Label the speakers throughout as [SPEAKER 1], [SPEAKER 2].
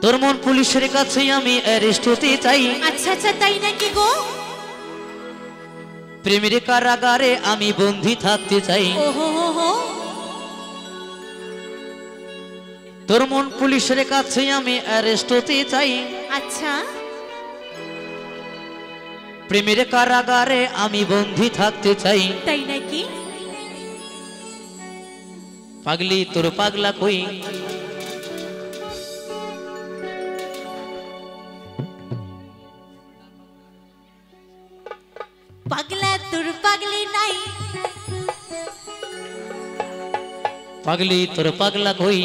[SPEAKER 1] তোর মন পুলিশের কাছে আমি অ্যারেস্ট হতে চাই।
[SPEAKER 2] আচ্ছা আচ্ছা তাই নাকি গো?
[SPEAKER 1] প্রেমের কারাগারে আমি বন্দী থাকতে চাই।
[SPEAKER 2] ওহো হো হো।
[SPEAKER 1] তোর মন পুলিশের কাছে আমি অ্যারেস্ট হতে চাই।
[SPEAKER 2] আচ্ছা
[SPEAKER 1] প্রেমের কারাগারে আমি বন্দী থাকতে চাই।
[SPEAKER 2] তাই নাকি?
[SPEAKER 1] পাগলি তোর পাগলা কই?
[SPEAKER 2] পাগলা তোর পাগলি নাই।
[SPEAKER 1] পাগলি তোর পাগলা কই?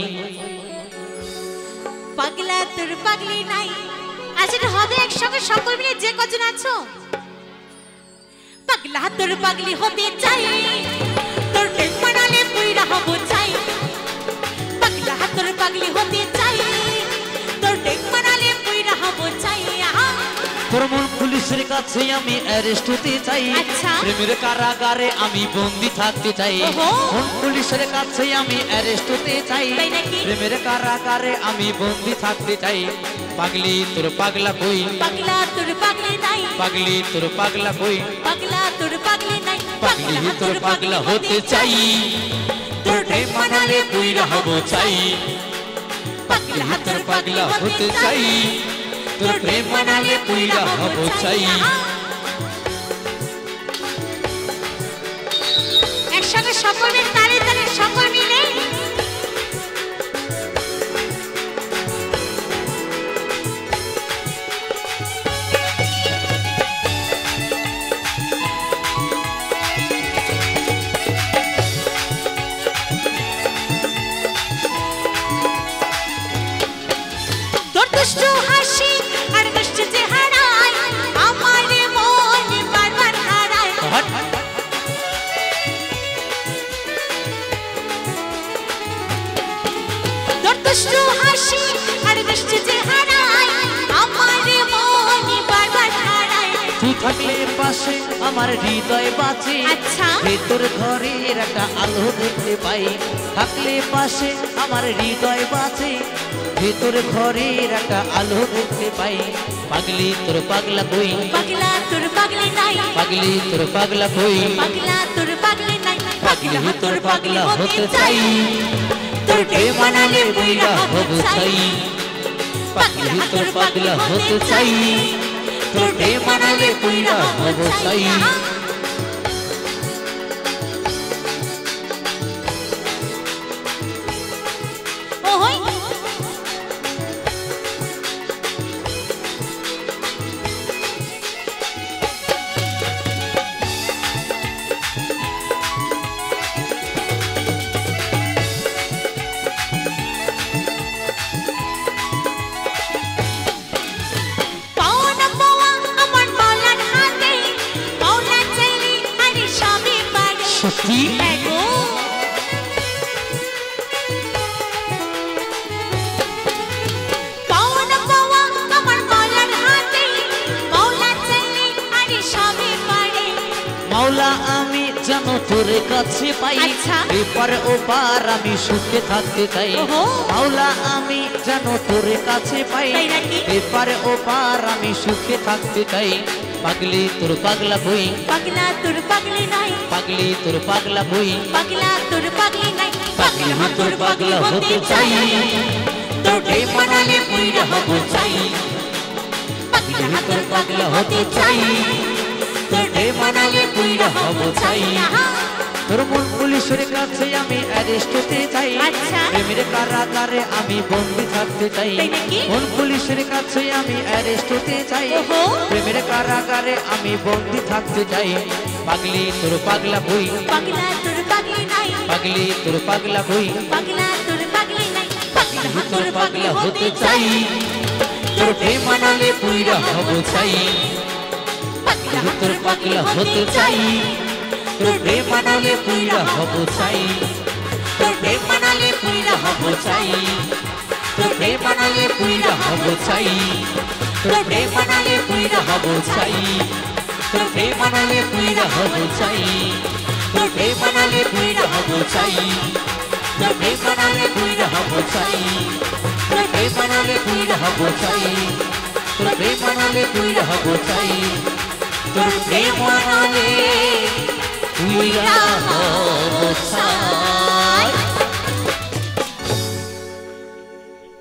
[SPEAKER 2] পাগলা তোর পাগলি নাই। আচ্ছা হবে একসঙ্গে সকল মিলে যে কজন আছো। পাগলা তোর পাগলি হতে চাই, তোর প্রেম মানালে পুইরা হব চাই। পাগলা তোর পাগলি হতে চাই, তোর প্রেম মানালে পুইরা হব চাই।
[SPEAKER 1] তোর মন পুলিশের কাছে আমি অ্যারেস্ট হতে চাই।
[SPEAKER 2] আচ্ছা।
[SPEAKER 1] প্রেমের কারাগারে আমি বন্দী থাকতে চাই।
[SPEAKER 2] ওহো।
[SPEAKER 1] মন পুলিশের কাছে আমি অ্যারেস্ট হতে চাই।
[SPEAKER 2] তাই নাকি?
[SPEAKER 1] প্রেমের কারাগারে আমি বন্দী থাকতে চাই। পাগলি তোর পাগলা কই?
[SPEAKER 2] পাগলা তোর পাগলি নাই।
[SPEAKER 1] পাগলি তোর পাগলা কই?
[SPEAKER 2] পাগলা তোর পাগলি নাই।
[SPEAKER 1] পাগলি তোর পাগলা হতে চাই, তোর প্রেম মানালে পুইরা হব চাই। পাগলি তোর পাগলা হতে চাই, তোর প্রেম মানালে পুইরা হব চাই।
[SPEAKER 2] একসঙ্গে সকলের তালে তালে সকল মিলে তোর দুষ্টু হাসি আর মিষ্টি চেহারায় আমার মন বারবার হারায়। তোর দুষ্টু হাসি আর মিষ্টি চেহারায় আমার মন বারবার হারায়।
[SPEAKER 1] তুই থাকলে পাশে আমার হৃদয় বাঁচে।
[SPEAKER 2] আচ্ছা।
[SPEAKER 1] ভেতর ঘরের একটা আলো দেখতে পাই। থাকলে পাশে আমার হৃদয় বাঁচে। ভেতর ঘরের একটা আলো দেখতে পাই। পাগলি তোর পাগলা কই?
[SPEAKER 2] পাগলা তোর পাগলি নাই।
[SPEAKER 1] পাগলি তোর পাগলা কই?
[SPEAKER 2] পাগলা তোর পাগলি নাই।
[SPEAKER 1] পাগলি তোর পাগলা হতে চাই, তোর প্রেম মানালে পুইরা হব চাই। পাগলি তোর পাগলা হতে চাই, তোর প্রেম মানালে পুইরা হব চাই।
[SPEAKER 2] ওহই পাওনা পাওয়া আমার বলার হাতে, পাওনা চাইলে আরে সবে পারে।
[SPEAKER 1] সত্যি?
[SPEAKER 2] হ্যাঁ গো। পাওনা পাওয়া আমার বলার হাতে, পাওনা চাইলে আরে সবে পারে।
[SPEAKER 1] মাওলা আমি যেন তোর কাছে পাই।
[SPEAKER 2] আচ্ছা।
[SPEAKER 1] এপার ওপার আমি সুখে থাকতে চাই।
[SPEAKER 2] ওহো।
[SPEAKER 1] মাওলা আমি যেন তোর কাছে পাই।
[SPEAKER 2] তাই নাকি?
[SPEAKER 1] এপার ওপার আমি সুখে থাকতে চাই। পাগলি তোর পাগলা কই?
[SPEAKER 2] পাগলা তোর পাগলি নাই।
[SPEAKER 1] পাগলি তোর পাগলা কই?
[SPEAKER 2] পাগলা তোর পাগলি নাই।
[SPEAKER 1] পাগলি তোর পাগলা হতে চাই, তোর প্রেম মানালে পুইরা হব চাই। পাগলি তোর পাগলা হতে চাই, তোর প্রেম মানালে পুইরা হব চাই। তোর মন পুলিশের কাছে আমি অ্যারেস্ট হতে চাই।
[SPEAKER 2] আচ্ছা।
[SPEAKER 1] প্রেমের কারাগারে আমি বন্দী থাকতে চাই।
[SPEAKER 2] তাই নাকি?
[SPEAKER 1] মন পুলিশের কাছে আমি অ্যারেস্ট হতে চাই।
[SPEAKER 2] ওহো।
[SPEAKER 1] প্রেমের কারাগারে আমি বন্দী থাকতে চাই। পাগলি তোর পাগলা কই?
[SPEAKER 2] পাগলা তোর পাগলি নাই।
[SPEAKER 1] পাগলি তোর পাগলা কই?
[SPEAKER 2] পাগলা তোর পাগলি নাই। পাগলা
[SPEAKER 1] তোর পাগলা হতে চাই, তোর প্রেম মানালে পুইরা হব চাই। পাগলা তোর পাগলা হতে চাই, তোর প্রেম মানালে পুইরা হব চাই। তোর প্রেম মানালে পুইরা হব চাই। তোর প্রেম মানালে পুইরা হব চাই। তোর প্রেম মানালে পুইরা হব চাই। তোর প্রেম মানালে পুইরা হব চাই। তোর প্রেম মানালে পুইরা হব চাই। তোর প্রেম মানালে পুইরা হব চাই। তোর প্রেম মানালে পুইরা হব চাই তোর প্রেম মানালে পুইরা হব চাই তোর প্রেম মানালে